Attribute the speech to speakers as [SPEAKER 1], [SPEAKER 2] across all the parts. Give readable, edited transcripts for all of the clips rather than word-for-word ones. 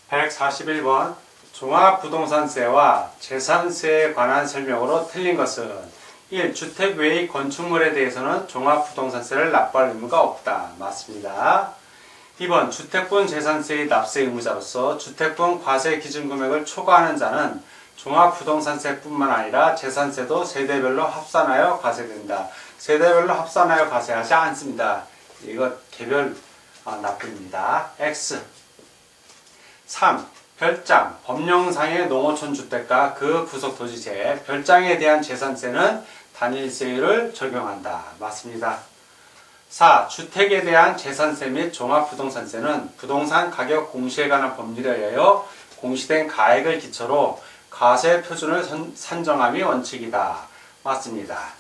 [SPEAKER 1] 141번 종합부동산세와 재산세에 관한 설명으로 틀린 것은 1. 주택 외의 건축물에 대해서는 종합부동산세를 납부할 의무가 없다. 맞습니다. 2번 주택분 재산세의 납세 의무자로서 주택분 과세 기준금액을 초과하는 자는 종합부동산세뿐만 아니라 재산세도 세대별로 합산하여 과세된다. 세대별로 합산하여 과세하지 않습니다. 이거 개별 납부입니다. X 3. 별장, 법령상의 농어촌 주택과 그 부속 토지재, 별장에 대한 재산세는 단일세율을 적용한다. 맞습니다. 4. 주택에 대한 재산세 및 종합부동산세는 부동산 가격 공시에 관한 법률에 의하여 공시된 가액을 기초로 과세 표준을 산정함이 원칙이다. 맞습니다.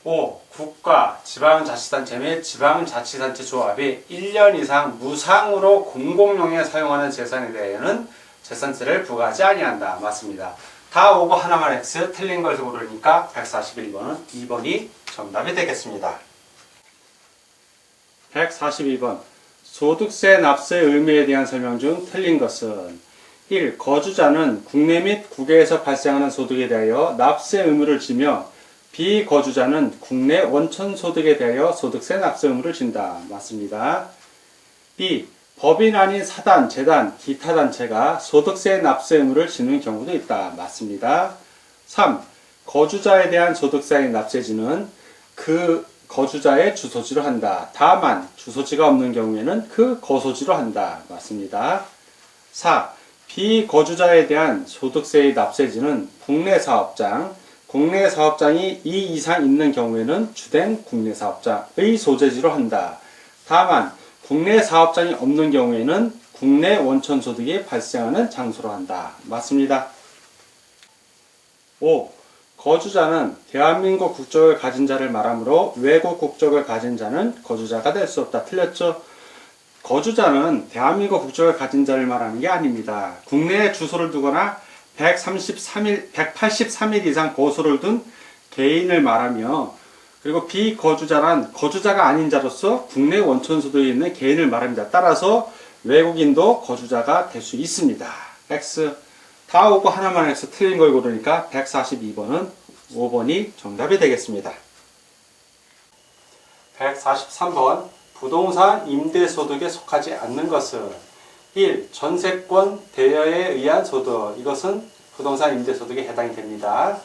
[SPEAKER 1] 5. 국가, 지방자치단체 및 지방자치단체 조합이 1년 이상 무상으로 공공용에 사용하는 재산에 대해서는 재산세를 부과하지 아니한다. 맞습니다. 다 오고 하나만 X, 틀린 걸 고르니까 141번은 2번이 정답이 되겠습니다. 142번 소득세 납세 의무에 대한 설명 중 틀린 것은 1. 거주자는 국내 및 국외에서 발생하는 소득에 대하여 납세 의무를 지며 비거주자는 국내 원천 소득에 대하여 소득세 납세 의무를 진다. 맞습니다. 2. 법인 아닌 사단, 재단, 기타 단체가 소득세 납세 의무를 지는 경우도 있다. 맞습니다. 3. 거주자에 대한 소득세의 납세지는 그 거주자의 주소지로 한다. 다만 주소지가 없는 경우에는 그 거소지로 한다. 맞습니다. 4. 비거주자에 대한 소득세의 납세지는 국내 사업장, 국내 사업장이 2 이상 있는 경우에는 주된 국내 사업장의 소재지로 한다. 다만 국내 사업장이 없는 경우에는 국내 원천 소득이 발생하는 장소로 한다. 맞습니다. 5. 거주자는 대한민국 국적을 가진 자를 말하므로 외국 국적을 가진 자는 거주자가 될 수 없다. 틀렸죠? 거주자는 대한민국 국적을 가진 자를 말하는 게 아닙니다. 국내에 주소를 두거나 183일 이상 거소를 둔 개인을 말하며, 그리고 비거주자란 거주자가 아닌 자로서 국내 원천소득에 있는 개인을 말합니다. 따라서 외국인도 거주자가 될 수 있습니다. X. 다 오고 하나만 X, 틀린 걸 고르니까 142번은 5번이 정답이 되겠습니다. 143번 부동산 임대소득에 속하지 않는 것은 1. 전세권 대여에 의한 소득, 이것은 부동산 임대소득에 해당이 됩니다.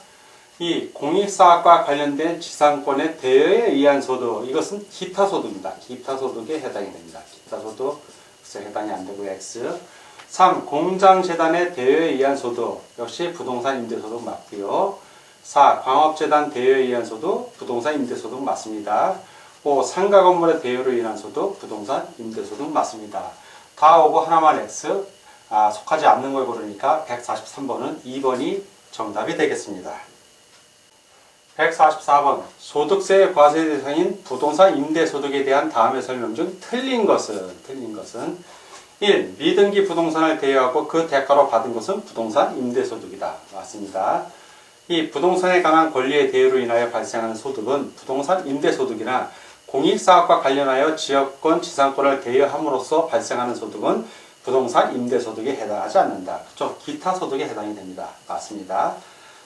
[SPEAKER 1] 2. 공익사업과 관련된 지상권의 대여에 의한 소득, 이것은 기타소득입니다. 기타소득에 해당이 됩니다. 기타소득 해당이 안 되고 X. 3. 공장재단의 대여에 의한 소득, 역시 부동산 임대소득 맞고요. 4. 광업재단 대여에 의한 소득, 부동산 임대소득 맞습니다. 5. 상가 건물의 대여로 인한 소득, 부동산 임대소득 맞습니다. 다 오고 하나만 X, 속하지 않는 걸 고르니까 143번은 2번이 정답이 되겠습니다. 144번 소득세 과세 대상인 부동산 임대소득에 대한 다음의 설명 중 틀린 것은 1. 미등기 부동산을 대여하고 그 대가로 받은 것은 부동산 임대소득이다. 맞습니다. 2. 부동산에 관한 권리의 대여로 인하여 발생하는 소득은 부동산 임대소득이나 공익사업과 관련하여 지역권, 지상권을 대여함으로써 발생하는 소득은 부동산 임대소득에 해당하지 않는다. 그렇죠? 기타 소득에 해당이 됩니다. 맞습니다.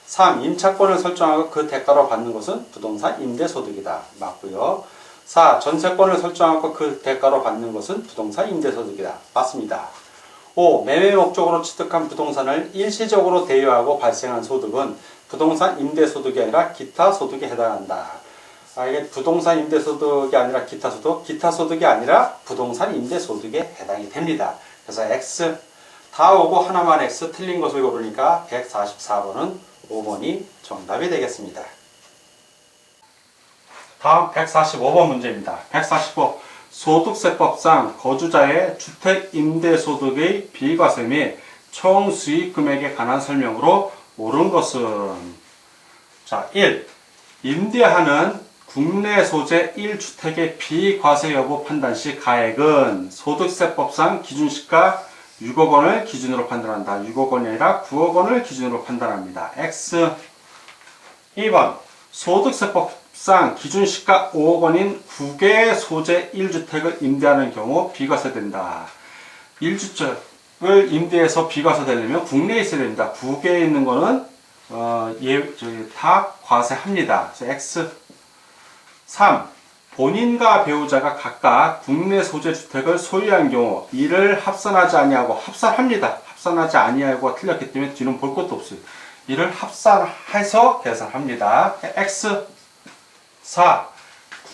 [SPEAKER 1] 3. 임차권을 설정하고 그 대가로 받는 것은 부동산 임대소득이다. 맞고요. 4. 전세권을 설정하고 그 대가로 받는 것은 부동산 임대소득이다. 맞습니다. 5. 매매 목적으로 취득한 부동산을 일시적으로 대여하고 발생한 소득은 부동산 임대소득이 아니라 기타 소득에 해당한다. 이게 부동산 임대소득이 아니라 기타소득, 기타소득이 아니라 부동산 임대소득에 해당이 됩니다. 그래서 X, 다 오고 하나만 X, 틀린 것을 고르니까 144번은 5번이 정답이 되겠습니다. 다음 145번 문제입니다. 145. 소득세법상 거주자의 주택임대소득의 비과세 및 총 수익금액에 관한 설명으로 옳은 것은, 자, 1. 임대하는 국내 소재 1주택의 비과세 여부 판단 시 가액은 소득세법상 기준시가 6억 원을 기준으로 판단한다. 6억 원이 아니라 9억 원을 기준으로 판단합니다. X. 2번 소득세법 법상 기준 시가 5억 원인 국외 소재 1주택을 임대하는 경우 비과세된다. 1주택을 임대해서 비과세되려면 국내에 있어야 됩니다. 국외에 있는 거는 다 과세합니다. 그래서 X. 3. 본인과 배우자가 각각 국내 소재 주택을 소유한 경우 이를 합산하지 아니하고 합산합니다. 합산하지 아니하고 틀렸기 때문에 뒤는 볼 것도 없어요. 이를 합산해서 계산합니다. X. 4.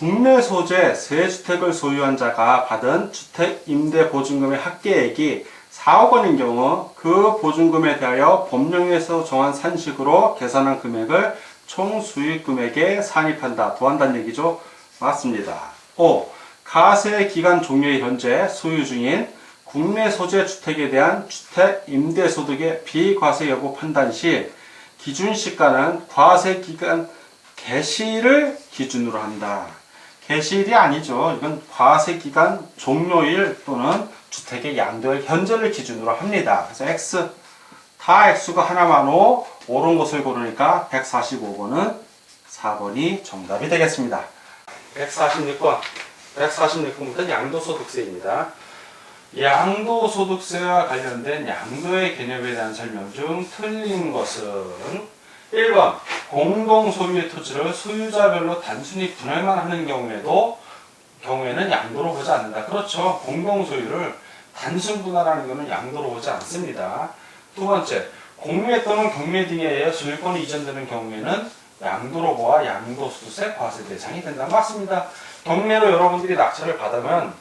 [SPEAKER 1] 국내 소재 세 주택을 소유한 자가 받은 주택 임대 보증금의 합계액이 4억 원인 경우 그 보증금에 대하여 법령에서 정한 산식으로 계산한 금액을 총 수익 금액에 산입한다. 더한다는 얘기죠. 맞습니다. 5. 가세 기간 종료의 현재 소유 중인 국내 소재 주택에 대한 주택 임대 소득의 비과세 여부 판단 시 기준 시가는 과세 기간 개시를 기준으로 한다. 개시일이 아니죠. 이건 과세 기간 종료일 또는 주택의 양도일 현재를 기준으로 합니다. 그래서 X. 다 X가 하나만 옳은 것을 고르니까 145번은 4번이 정답이 되겠습니다. 146번. 146번부터 양도소득세입니다. 양도소득세와 관련된 양도의 개념에 대한 설명 중 틀린 것은 1번 공동소유의 토지를 소유자별로 단순히 분할만 하는 경우에는 양도로 보지 않는다. 그렇죠. 공동소유를 단순 분할하는 것은 양도로 보지 않습니다. 두 번째, 공매 또는 경매 등에 의해 소유권이 이전되는 경우에는 양도로 보아 양도소득세 과세 대상이 된다. 맞습니다. 경매로 여러분들이 낙찰을 받으면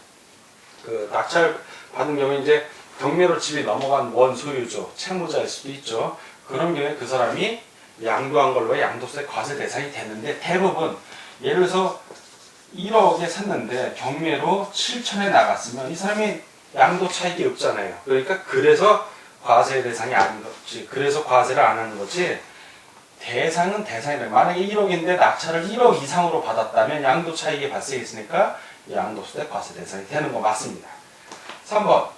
[SPEAKER 1] 그 낙찰 받은 경우에 이제 경매로 집이 넘어간 원 소유죠. 채무자일 수도 있죠. 그런 경우에 그 사람이 양도한 걸로 양도세 과세 대상이 되는데 대부분 예를 들어서 1억에 샀는데 경매로 7천에 나갔으면 이 사람이 양도 차익이 없잖아요. 그러니까 그래서 과세 대상이 아닌 거지. 그래서 과세를 안 하는 거지. 대상은 대상이다. 만약에 1억인데 낙찰을 1억 이상으로 받았다면 양도 차익이 발생했으니까 양도세 과세 대상이 되는 거 맞습니다. 3번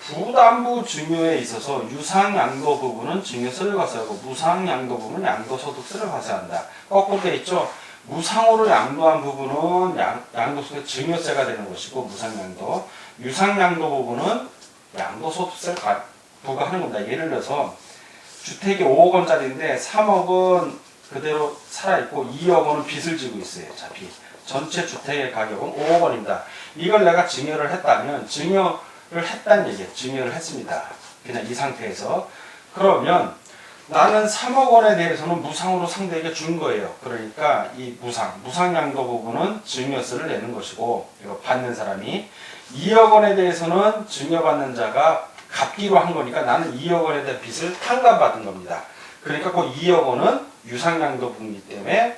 [SPEAKER 1] 부담부 증여에 있어서 유상양도 부분은 증여세를 과세하고 무상양도 부분은 양도소득세를 과세한다. 거꾸로 되어 있죠. 무상으로 양도한 부분은 양도소득 증여세가 되는 것이고 무상양도, 유상양도 부분은 양도소득세를 부과하는 겁니다. 예를 들어서 주택이 5억 원짜리인데 3억은 그대로 살아있고 2억 원은 빚을 지고 있어요. 자, 빚. 전체 주택의 가격은 5억 원입니다. 이걸 내가 증여를 했다면 증여를 했다는 얘기예요. 증여를 했습니다. 그냥 이 상태에서. 그러면 나는 3억 원에 대해서는 무상으로 상대에게 준 거예요. 그러니까 이 무상양도 부분은 증여세를 내는 것이고 이거 받는 사람이 2억 원에 대해서는 증여받는 자가 갚기로 한 거니까 나는 2억 원에 대한 빚을 탕감받은 겁니다. 그러니까 그 2억 원은 유상양도 부분이기 때문에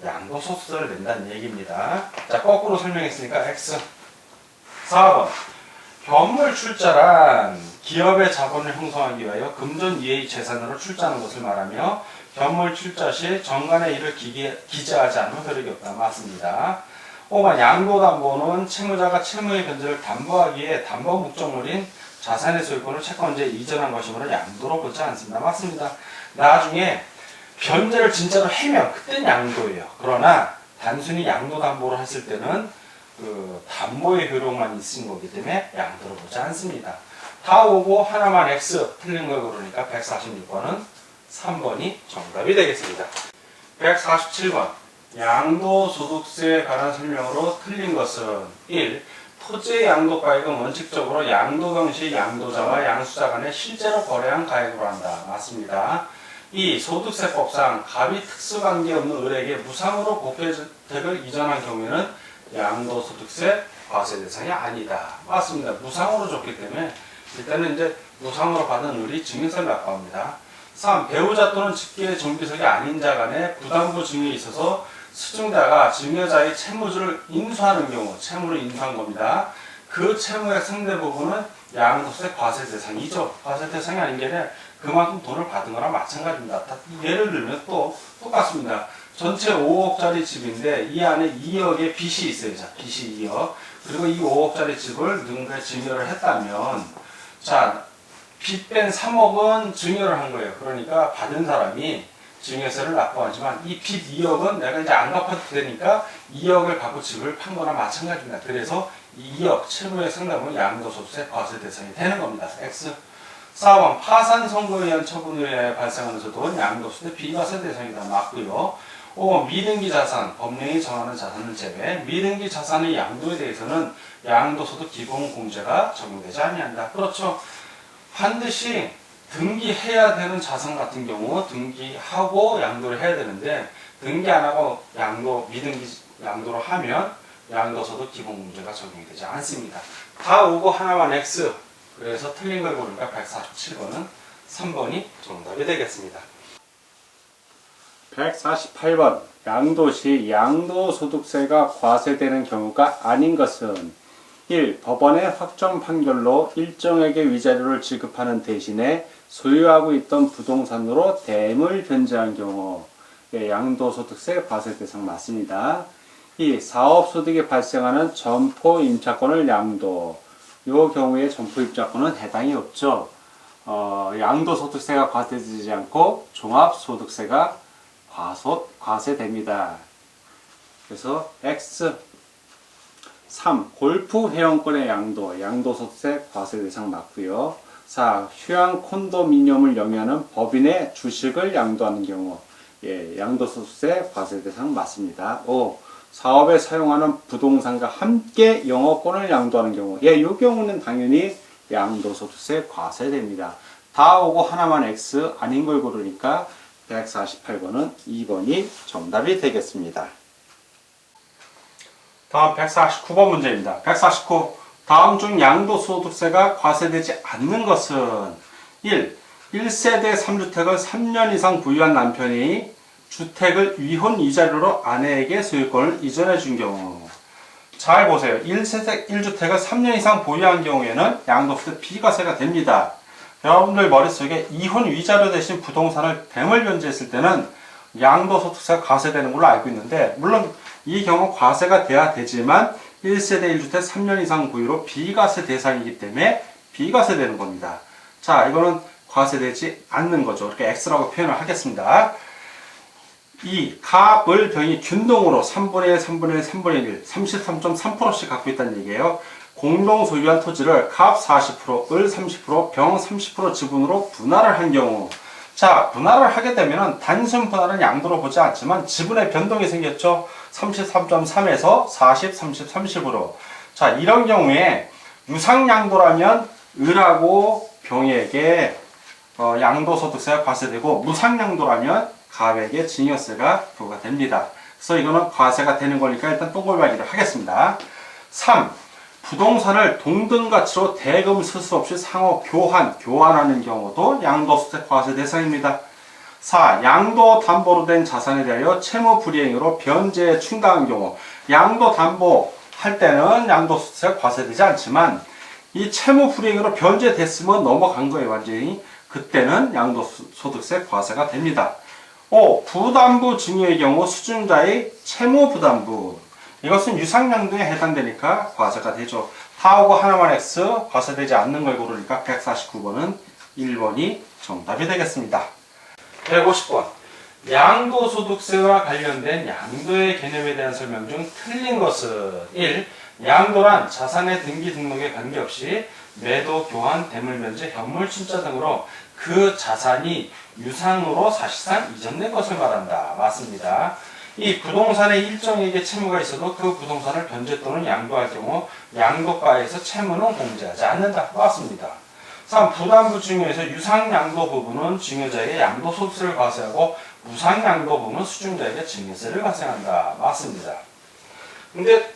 [SPEAKER 1] 양도소득세를 낸다는 얘기입니다. 자, 거꾸로 설명했으니까 X. 4번 현물 출자란 기업의 자본을 형성하기 위하여 금전 이해의 재산으로 출자하는 것을 말하며 현물 출자 시 정관의 일을 기재하지 않으면 효력이 없다. 맞습니다. 5번 양도담보는 채무자가 채무의 변제를 담보하기 위해 담보 목적물인 자산의 소유권을 채권자에 이전한 것이므로 양도로 보지 않습니다. 맞습니다. 나중에 변제를 진짜로 해면 그때는 양도예요. 그러나 단순히 양도담보를 했을 때는 그 담보의 효력만 있은 거기 때문에 양도로 보지 않습니다. 다 오고 하나만 X 틀린 걸 고르니까 146번은 3번이 정답이 되겠습니다. 147번 양도소득세에 관한 설명으로 틀린 것은 1. 토지의 양도가액은 원칙적으로 양도 당시 양도자와 양수자 간에 실제로 거래한 가액으로 한다. 맞습니다. 2. 소득세법상 갑이 특수관계 없는 을에게 무상으로 국회주택을 이전한 경우에는 양도소득세 과세 대상이 아니다. 맞습니다. 무상으로 줬기 때문에 일단은 이제 무상으로 받은 을이 증여세를 납부합니다. 3. 배우자 또는 직계 정비석이 아닌 자 간에 부담부 증여에 있어서 수증자가 증여자의 채무를 인수하는 경우 채무를 인수한 겁니다. 그 채무의 상대 부분은 양도세 과세 대상이죠. 과세 대상이 아닌 게 아니라 그만큼 돈을 받은 거랑 마찬가지입니다. 예를 들면 또 똑같습니다. 전체 5억짜리 집인데 이 안에 2억의 빚이 있어요. 자, 빚이 2억. 그리고 이 5억짜리 집을 누군가에 증여를 했다면 자, 빚 뺀 3억은 증여를 한 거예요. 그러니까 받은 사람이 증여세를 납부하지만 이 빚 2억은 내가 이제 안 갚아도 되니까 2억을 갖고 집을 판 거나 마찬가지입니다. 그래서 이 2억 채무의 상당은 양도소득세 과세 대상이 되는 겁니다. X. 4번 파산 선고에 의한 처분 후에 발생하는 소득은 양도소득세 비과세 대상이다. 맞고요. 5번 미등기 자산, 법령이 정하는 자산을 제외 미등기 자산의 양도에 대해서는 양도소득 기본공제가 적용되지 아니한다. 그렇죠. 반드시 등기해야 되는 자산 같은 경우 등기하고 양도를 해야 되는데 등기 안 하고 미등기 양도를 하면 양도소득 기본공제가 적용이 되지 않습니다. 다 오고 하나만 X. 그래서 틀린 걸 고르니까 147번은 3번이 정답이 되겠습니다. 148번 양도시 양도소득세가 과세되는 경우가 아닌 것은 1. 법원의 확정 판결로 일정에게 위자료를 지급하는 대신에 소유하고 있던 부동산으로 댐을 변제한 경우 양도소득세 과세 대상 맞습니다. 2. 사업소득이 발생하는 점포 임차권을 양도. 이 경우에 점포 임차권은 해당이 없죠. 양도소득세가 과세되지 않고 종합소득세가 과세됩니다. 그래서 X. 3. 골프 회원권의 양도소득세 과세 대상 맞고요. 4. 휴양 콘도미니엄을 영위하는 법인의 주식을 양도하는 경우 양도소득세 과세 대상 맞습니다. 5. 사업에 사용하는 부동산과 함께 영업권을 양도하는 경우 이 경우는 당연히 양도소득세 과세됩니다. 다 오고 하나만 X 아닌 걸 고르니까 148번은 2번이 정답이 되겠습니다. 다음 149번 문제입니다. 149. 다음 중 양도소득세가 과세되지 않는 것은 1. 1세대 3주택을 3년 이상 보유한 남편이 주택을 위혼 이자료로 아내에게 소유권을 이전해 준 경우. 잘 보세요. 1세대 1주택을 3년 이상 보유한 경우에는 양도소득세 비과세가 됩니다. 여러분들 머릿속에 이혼 위자료 대신 부동산을 댐을 변제했을 때는 양도소득세가 과세되는 걸로 알고 있는데 물론 이 경우 과세가 돼야 되지만 1세대 1주택 3년 이상 보유로 비과세 대상이기 때문에 비과세되는 겁니다. 자, 이거는 과세되지 않는 거죠. 이렇게 X라고 표현을 하겠습니다. 2. 갑을 병이 균등으로 3분의 1, 3분의 1, 3분의 1, 33.3%씩 갖고 있다는 얘기예요. 공동 소유한 토지를 갑 40%, 을 30%, 병 30% 지분으로 분할을 한 경우. 자, 분할을 하게 되면 단순 분할은 양도로 보지 않지만 지분의 변동이 생겼죠. 33.3에서 40, 30, 30으로. 자, 이런 경우에 유상양도라면 을하고 병에게 양도소득세가 과세되고 무상양도라면 갑에게 증여세가 부과됩니다. 그래서 이거는 과세가 되는 거니까 일단 동글라기를 하겠습니다. 3. 부동산을 동등가치로 대금 스수 없이 상호 교환하는 경우도 양도소득세 과세 대상입니다. 4. 양도 담보로 된 자산에 대하여 채무 불이행으로 변제에 충당한 경우. 양도 담보 할 때는 양도소득세가 과세되지 않지만 이 채무 불이행으로 변제됐으면 넘어간 거예요, 완전히. 그때는 양도소득세 과세가 됩니다. 5. 부담부 증여의 경우 수증자의 채무 부담부. 이것은 유상양도에 해당되니까 과세가 되죠. 다 오고 하나만 X 과세되지 않는 걸 고르니까 149번은 1번이 정답이 되겠습니다. 150번. 양도소득세와 관련된 양도의 개념에 대한 설명 중 틀린 것은 1. 양도란 자산의 등기 등록에 관계없이 매도, 교환, 대물면제, 현물, 춘자 등으로 그 자산이 유상으로 사실상 이전된 것을 말한다. 맞습니다. 이 부동산에 일정에게 채무가 있어도 그 부동산을 변제 또는 양도할 경우 양도가에서 채무는 공제하지 않는다. 맞습니다. 3. 부담부 증여에서 유상양도 부분은 증여자에게 양도소득세를 과세하고 무상양도 부분은 수증자에게 증여세를 발생한다. 맞습니다. 근데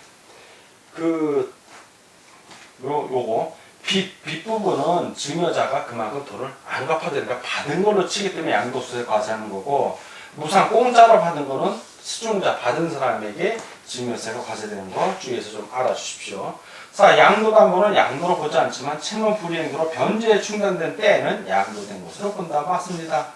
[SPEAKER 1] 요거 빚 부분은 증여자가 그만큼 돈을 안 갚아야 되니까 받은 걸로 치기 때문에 양도소득세 과세하는 거고 무상 공짜로 받은 거는 수증자 받은 사람에게 증여세가 과세되는 거 주의해서 좀 알아주십시오. 4. 양도담보는 양도로 보지 않지만 채무 불이행으로 변제에 충당된 때에는 양도된 것으로 본다. 맞습니다.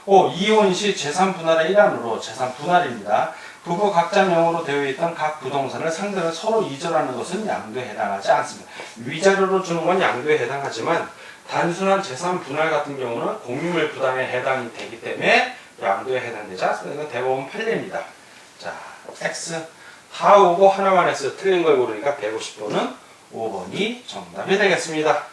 [SPEAKER 1] 5. 이혼 시 재산 분할의 일환으로 재산 분할입니다. 부부 각자 명으로 되어 있던 각 부동산을 상대로 서로 이전하는 것은 양도에 해당하지 않습니다. 위자료로 주는 건 양도에 해당하지만 단순한 재산 분할 같은 경우는 공유물 부담에 해당이 되기 때문에
[SPEAKER 2] 양도에 해당되자 이건 대법원 판례입니다. 자, X 다 오고 하나만 해서 틀린 걸 고르니까 150번은 5번이 정답이 되겠습니다.